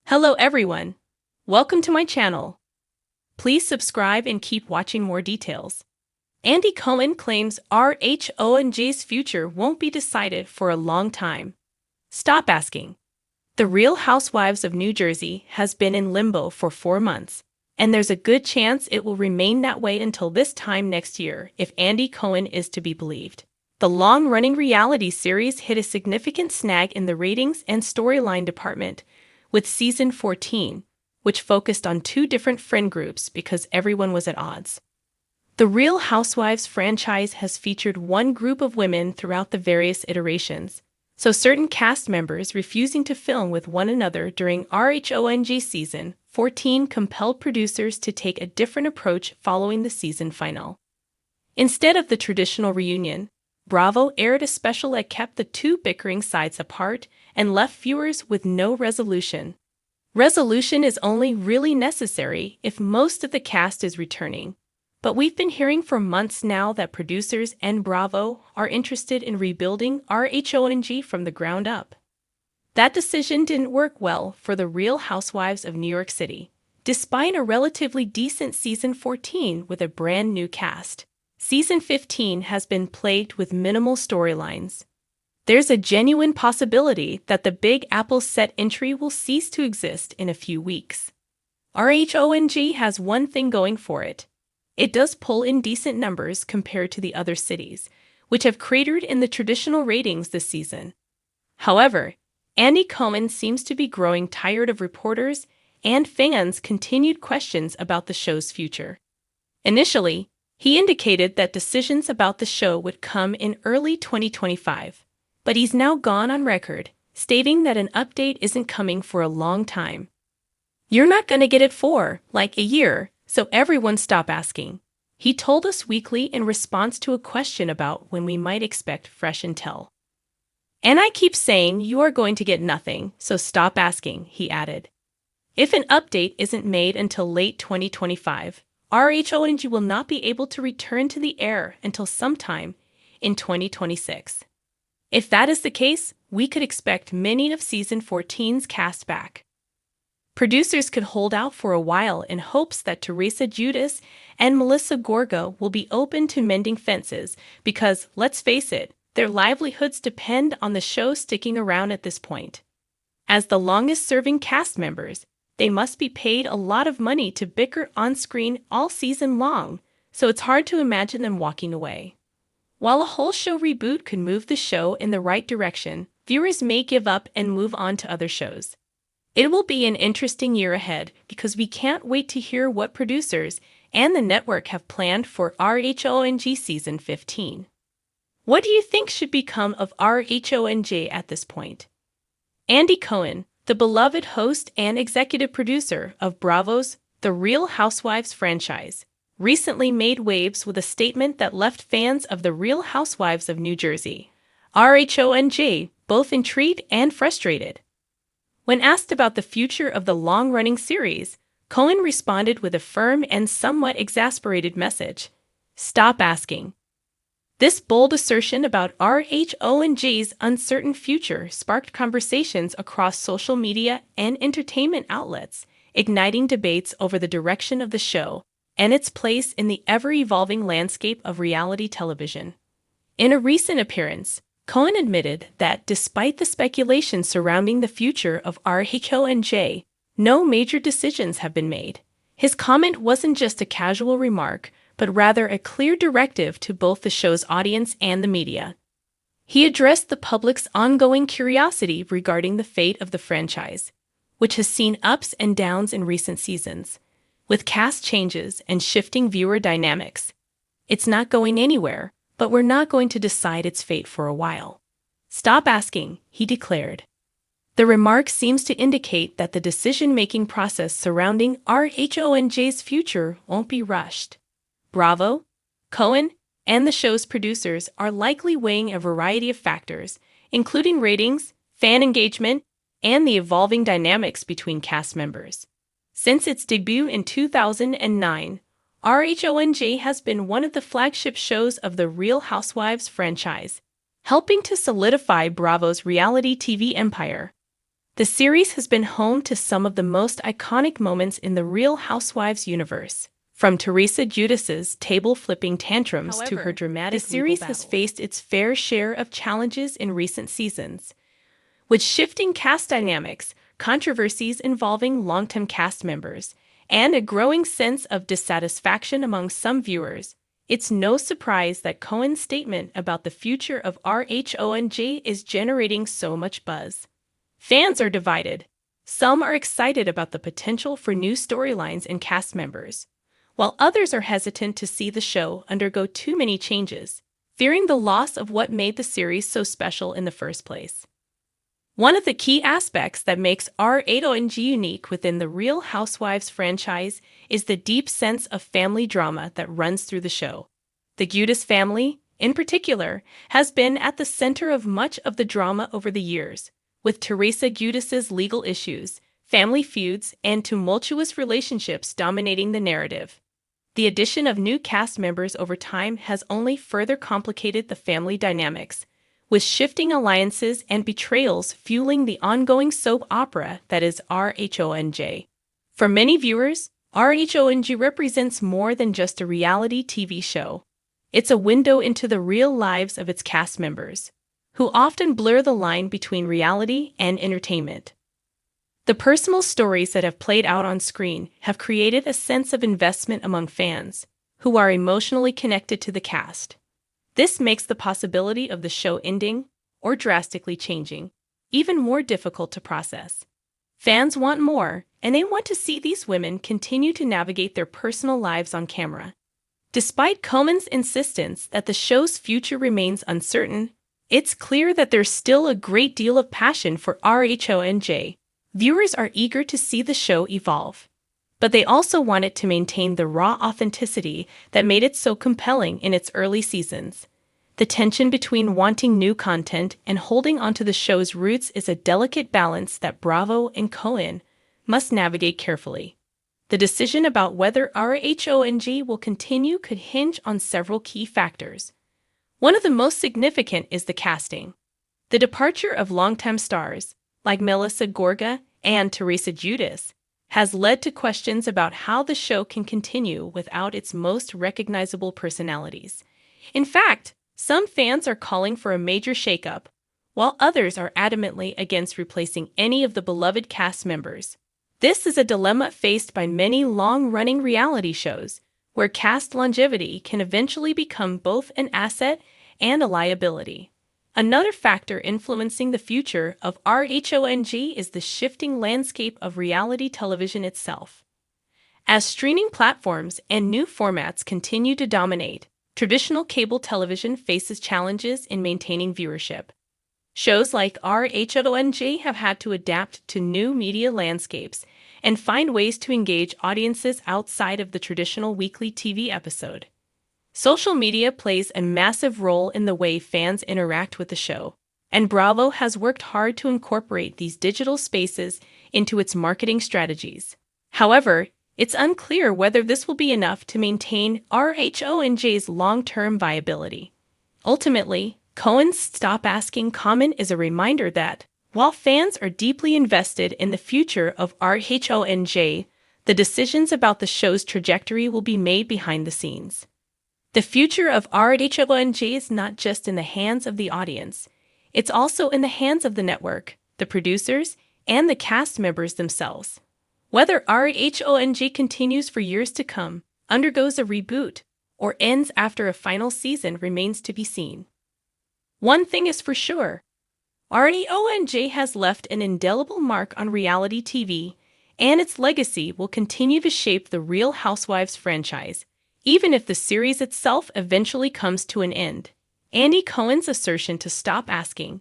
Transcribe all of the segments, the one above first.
Hello everyone. Welcome to my channel. Please subscribe and keep watching more details. Andy Cohen claims RHONG's future won't be decided for a long time. Stop asking. The Real Housewives of New Jersey has been in limbo for 4 months, and there's a good chance it will remain that way until this time next year if Andy Cohen is to be believed. The long-running reality series hit a significant snag in the ratings and storyline department, with Season 14, which focused on 2 different friend groups because everyone was at odds. The Real Housewives franchise has featured one group of women throughout the various iterations, so certain cast members refusing to film with one another during RHONG Season 14 compelled producers to take a different approach following the season finale. Instead of the traditional reunion, Bravo aired a special that kept the 2 bickering sides apart and left viewers with no resolution. Resolution is only really necessary if most of the cast is returning, but we've been hearing for months now that producers and Bravo are interested in rebuilding RHONG from the ground up. That decision didn't work well for the Real Housewives of New York City. Despite a relatively decent Season 14 with a brand new cast, Season 15 has been plagued with minimal storylines. There's a genuine possibility that the Big Apple set entry will cease to exist in a few weeks. RHONG has one thing going for it. It does pull in decent numbers compared to the other cities, which have cratered in the traditional ratings this season. However, Andy Cohen seems to be growing tired of reporters and fans' continued questions about the show's future. Initially, he indicated that decisions about the show would come in early 2025, but he's now gone on record, stating that an update isn't coming for a long time. "You're not going to get it for, like, a year, so everyone stop asking," he told Us Weekly in response to a question about when we might expect fresh intel. "And I keep saying you are going to get nothing, so stop asking," he added. If an update isn't made until late 2025, RHONG will not be able to return to the air until sometime in 2026. If that is the case, we could expect many of Season 14's cast back. Producers could hold out for a while in hopes that Teresa Giudice and Melissa Gorga will be open to mending fences because, let's face it, their livelihoods depend on the show sticking around at this point. As the longest-serving cast members, they must be paid a lot of money to bicker on-screen all season long, so it's hard to imagine them walking away. While a whole show reboot could move the show in the right direction, viewers may give up and move on to other shows. It will be an interesting year ahead because we can't wait to hear what producers and the network have planned for RHONG Season 15. What do you think should become of RHONG at this point? Andy Cohen, the beloved host and executive producer of Bravo's The Real Housewives franchise, recently made waves with a statement that left fans of The Real Housewives of New Jersey, RHONG, both intrigued and frustrated. When asked about the future of the long-running series, Cohen responded with a firm and somewhat exasperated message: "Stop asking." This bold assertion about RHONG's uncertain future sparked conversations across social media and entertainment outlets, igniting debates over the direction of the show and its place in the ever-evolving landscape of reality television. In a recent appearance, Cohen admitted that despite the speculation surrounding the future of RHONG, no major decisions have been made. His comment wasn't just a casual remark, but rather a clear directive to both the show's audience and the media. He addressed the public's ongoing curiosity regarding the fate of the franchise, which has seen ups and downs in recent seasons, with cast changes and shifting viewer dynamics. "It's not going anywhere, but we're not going to decide its fate for a while. Stop asking," he declared. The remark seems to indicate that the decision-making process surrounding RHONG's future won't be rushed. Bravo, Cohen, and the show's producers are likely weighing a variety of factors, including ratings, fan engagement, and the evolving dynamics between cast members. Since its debut in 2009, RHONG has been one of the flagship shows of the Real Housewives franchise, helping to solidify Bravo's reality TV empire. The series has been home to some of the most iconic moments in the Real Housewives universe. From Teresa Giudice's table-flipping tantrums to her dramatic the series has faced its fair share of challenges in recent seasons. With shifting cast dynamics, controversies involving long-term cast members, and a growing sense of dissatisfaction among some viewers, it's no surprise that Cohen's statement about the future of RHONJ is generating so much buzz. Fans are divided. Some are excited about the potential for new storylines and cast members, while others are hesitant to see the show undergo too many changes, fearing the loss of what made the series so special in the first place. One of the key aspects that makes RHONJ unique within the Real Housewives franchise is the deep sense of family drama that runs through the show. The Giudice family, in particular, has been at the center of much of the drama over the years, with Teresa Giudice's legal issues, family feuds, and tumultuous relationships dominating the narrative. The addition of new cast members over time has only further complicated the family dynamics, with shifting alliances and betrayals fueling the ongoing soap opera that is RHONJ. For many viewers, RHONJ represents more than just a reality TV show. It's a window into the real lives of its cast members, who often blur the line between reality and entertainment. The personal stories that have played out on screen have created a sense of investment among fans, who are emotionally connected to the cast. This makes the possibility of the show ending, or drastically changing, even more difficult to process. Fans want more, and they want to see these women continue to navigate their personal lives on camera. Despite Cohen's insistence that the show's future remains uncertain, it's clear that there's still a great deal of passion for RHONJ. Viewers are eager to see the show evolve, but they also want it to maintain the raw authenticity that made it so compelling in its early seasons. The tension between wanting new content and holding onto the show's roots is a delicate balance that Bravo and Cohen must navigate carefully. The decision about whether RHONJ will continue could hinge on several key factors. One of the most significant is the casting. The departure of longtime stars, like Melissa Gorga and Teresa Giudice, has led to questions about how the show can continue without its most recognizable personalities. In fact, some fans are calling for a major shakeup, while others are adamantly against replacing any of the beloved cast members. This is a dilemma faced by many long-running reality shows, where cast longevity can eventually become both an asset and a liability. Another factor influencing the future of RHONJ is the shifting landscape of reality television itself. As streaming platforms and new formats continue to dominate, traditional cable television faces challenges in maintaining viewership. Shows like RHONJ have had to adapt to new media landscapes and find ways to engage audiences outside of the traditional weekly TV episode. Social media plays a massive role in the way fans interact with the show, and Bravo has worked hard to incorporate these digital spaces into its marketing strategies. However, it's unclear whether this will be enough to maintain RHONJ's long-term viability. Ultimately, Cohen's Stop Asking comment is a reminder that, while fans are deeply invested in the future of RHONJ, the decisions about the show's trajectory will be made behind the scenes. The future of RHONJ is not just in the hands of the audience, it's also in the hands of the network, the producers, and the cast members themselves. Whether RHONJ continues for years to come, undergoes a reboot, or ends after a final season remains to be seen. One thing is for sure, RHONJ has left an indelible mark on reality TV, and its legacy will continue to shape the Real Housewives franchise, even if the series itself eventually comes to an end. Andy Cohen's assertion to stop asking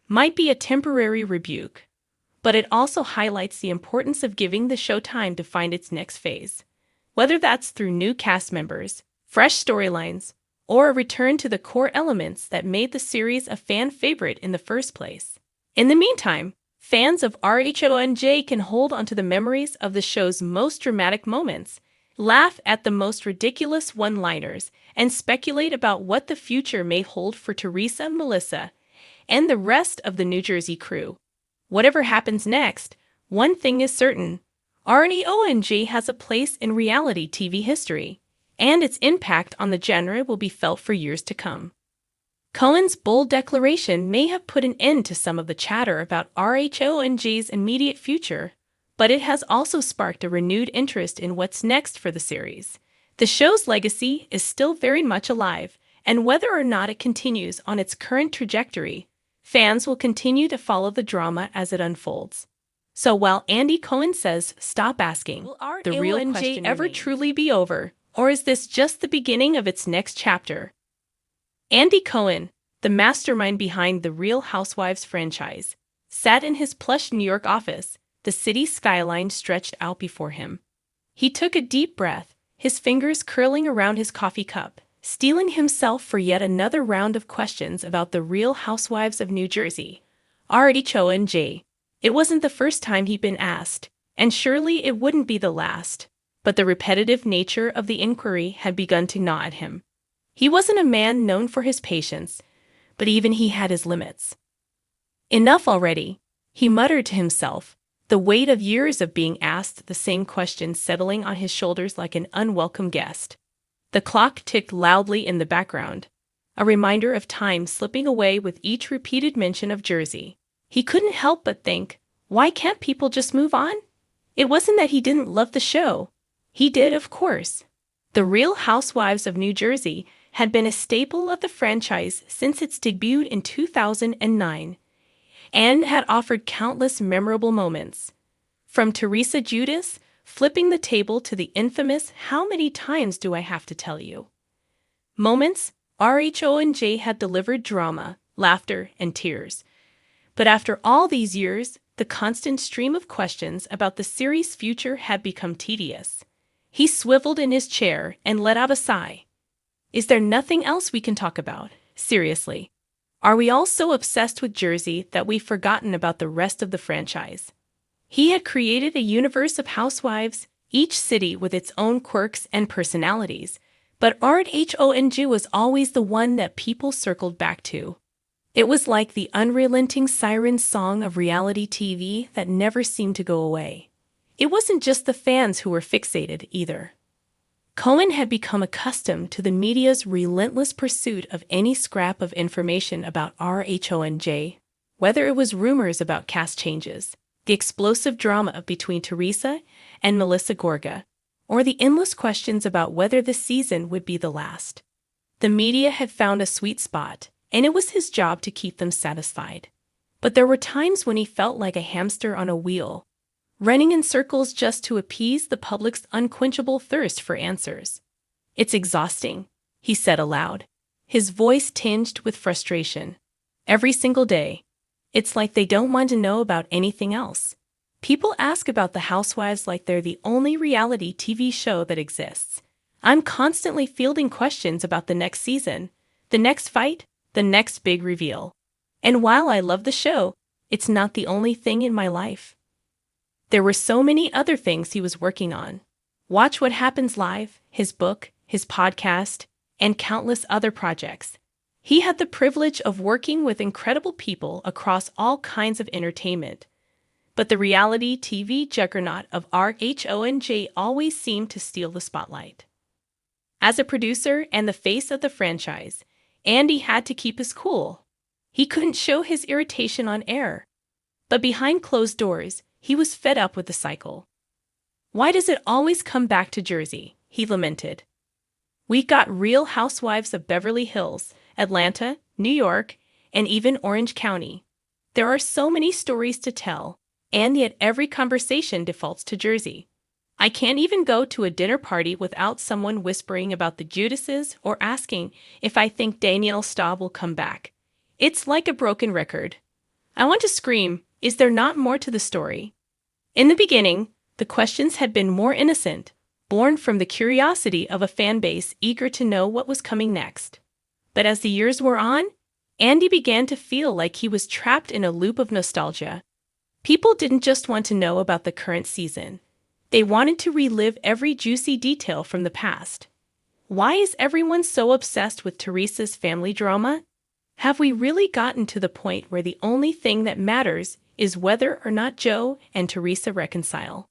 might be a temporary rebuke, but it also highlights the importance of giving the show time to find its next phase, whether that's through new cast members, fresh storylines, or a return to the core elements that made the series a fan favorite in the first place. In the meantime, fans of RHONJ can hold onto the memories of the show's most dramatic moments, laugh at the most ridiculous one-liners, and speculate about what the future may hold for Teresa, Melissa, and the rest of the New Jersey crew. Whatever happens next, one thing is certain. RNEONG has a place in reality TV history, and its impact on the genre will be felt for years to come. Cohen's bold declaration may have put an end to some of the chatter about RHONG's immediate future, but it has also sparked a renewed interest in what's next for the series. The show's legacy is still very much alive, and whether or not it continues on its current trajectory, fans will continue to follow the drama as it unfolds. So while Andy Cohen says stop asking, will the real question ever truly be over, or is this just the beginning of its next chapter? Andy Cohen, the mastermind behind the Real Housewives franchise, sat in his plush New York office, the city skyline stretched out before him. He took a deep breath, his fingers curling around his coffee cup, steeling himself for yet another round of questions about the Real Housewives of New Jersey, RHONG. It wasn't the first time he'd been asked, and surely it wouldn't be the last, but the repetitive nature of the inquiry had begun to gnaw at him. He wasn't a man known for his patience, but even he had his limits. Enough already, he muttered to himself, the weight of years of being asked the same question settling on his shoulders like an unwelcome guest. The clock ticked loudly in the background, a reminder of time slipping away with each repeated mention of Jersey. He couldn't help but think, why can't people just move on? It wasn't that he didn't love the show. He did, of course. The Real Housewives of New Jersey had been a staple of the franchise since its debut in 2009, and had offered countless memorable moments. From Teresa Giudice flipping the table to the infamous "How many times do I have to tell you?" moments, RHONG had delivered drama, laughter, and tears. But after all these years, the constant stream of questions about the series' future had become tedious. He swiveled in his chair and let out a sigh. Is there nothing else we can talk about? Seriously. Are we all so obsessed with Jersey that we've forgotten about the rest of the franchise? He had created a universe of housewives, each city with its own quirks and personalities, but RHONG was always the one that people circled back to. It was like the unrelenting siren song of reality TV that never seemed to go away. It wasn't just the fans who were fixated, either. Cohen had become accustomed to the media's relentless pursuit of any scrap of information about RHONG, whether it was rumors about cast changes, the explosive drama between Teresa and Melissa Gorga, or the endless questions about whether the season would be the last. The media had found a sweet spot, and it was his job to keep them satisfied. But there were times when he felt like a hamster on a wheel, running in circles just to appease the public's unquenchable thirst for answers. It's exhausting, he said aloud, his voice tinged with frustration. Every single day. It's like they don't want to know about anything else. People ask about the Housewives like they're the only reality TV show that exists. I'm constantly fielding questions about the next season, the next fight, the next big reveal. And while I love the show, it's not the only thing in my life. There were so many other things he was working on. Watch What Happens Live, his book, his podcast, and countless other projects. He had the privilege of working with incredible people across all kinds of entertainment. But the reality TV juggernaut of RHONG always seemed to steal the spotlight. As a producer and the face of the franchise, Andy had to keep his cool. He couldn't show his irritation on air. But behind closed doors, he was fed up with the cycle. Why does it always come back to Jersey? He lamented. We got Real Housewives of Beverly Hills, Atlanta, New York, and even Orange County. There are so many stories to tell, and yet every conversation defaults to Jersey. I can't even go to a dinner party without someone whispering about the Giudices or asking if I think Danielle Staub will come back. It's like a broken record. I want to scream, is there not more to the story? In the beginning, the questions had been more innocent, born from the curiosity of a fan base eager to know what was coming next. But as the years wore on, Andy began to feel like he was trapped in a loop of nostalgia. People didn't just want to know about the current season. They wanted to relive every juicy detail from the past. Why is everyone so obsessed with Teresa's family drama? Have we really gotten to the point where the only thing that matters is whether or not Joe and Teresa reconcile,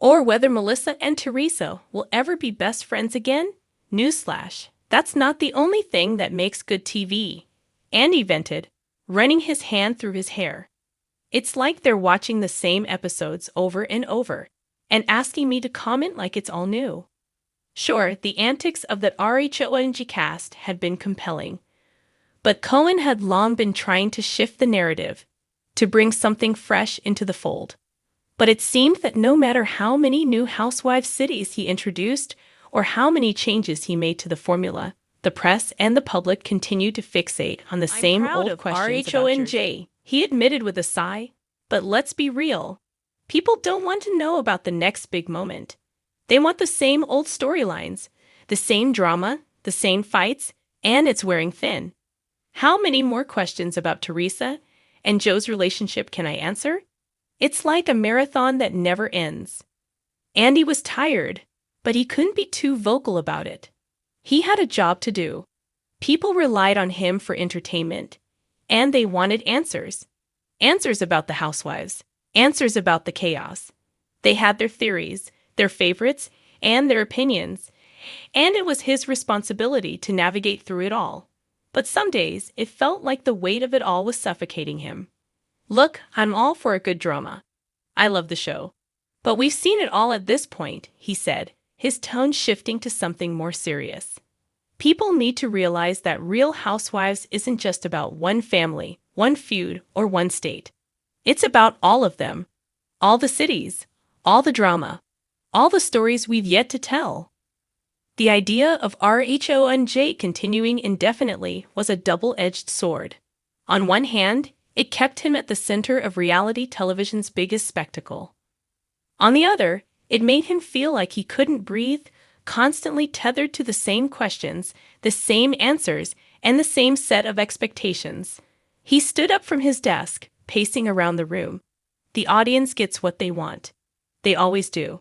or whether Melissa and Teresa will ever be best friends again. Newsflash, that's not the only thing that makes good TV. Andy vented, running his hand through his hair. It's like they're watching the same episodes over and over, and asking me to comment like it's all new. Sure, the antics of that RHONG cast had been compelling, but Cohen had long been trying to shift the narrative, to bring something fresh into the fold. But it seemed that no matter how many new Housewives cities he introduced, or how many changes he made to the formula, the press and the public continued to fixate on the same old questions about RHONG. He admitted with a sigh, but let's be real. People don't want to know about the next big moment. They want the same old storylines, the same drama, the same fights, and it's wearing thin. How many more questions about Teresa and Joe's relationship can I answer? It's like a marathon that never ends. Andy was tired, but he couldn't be too vocal about it. He had a job to do. People relied on him for entertainment, and they wanted answers. Answers about the Housewives, answers about the chaos. They had their theories, their favorites, and their opinions, and it was his responsibility to navigate through it all. But some days, it felt like the weight of it all was suffocating him. Look, I'm all for a good drama. I love the show. But we've seen it all at this point, he said, his tone shifting to something more serious. People need to realize that Real Housewives isn't just about one family, one feud, or one state. It's about all of them. All the cities, all the drama, all the stories we've yet to tell. The idea of RHONG continuing indefinitely was a double-edged sword. On one hand, it kept him at the center of reality television's biggest spectacle. On the other, it made him feel like he couldn't breathe, constantly tethered to the same questions, the same answers, and the same set of expectations. He stood up from his desk, pacing around the room. The audience gets what they want. They always do.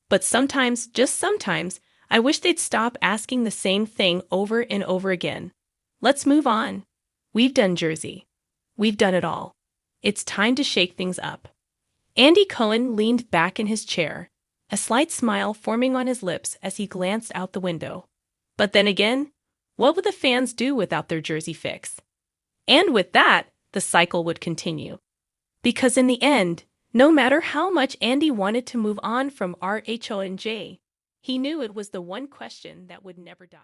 But sometimes, just sometimes, I wish they'd stop asking the same thing over and over again. Let's move on. We've done Jersey. We've done it all. It's time to shake things up. Andy Cohen leaned back in his chair, a slight smile forming on his lips as he glanced out the window. But then again, what would the fans do without their Jersey fix? And with that, the cycle would continue. Because in the end, no matter how much Andy wanted to move on from RHONG, he knew it was the one question that would never die.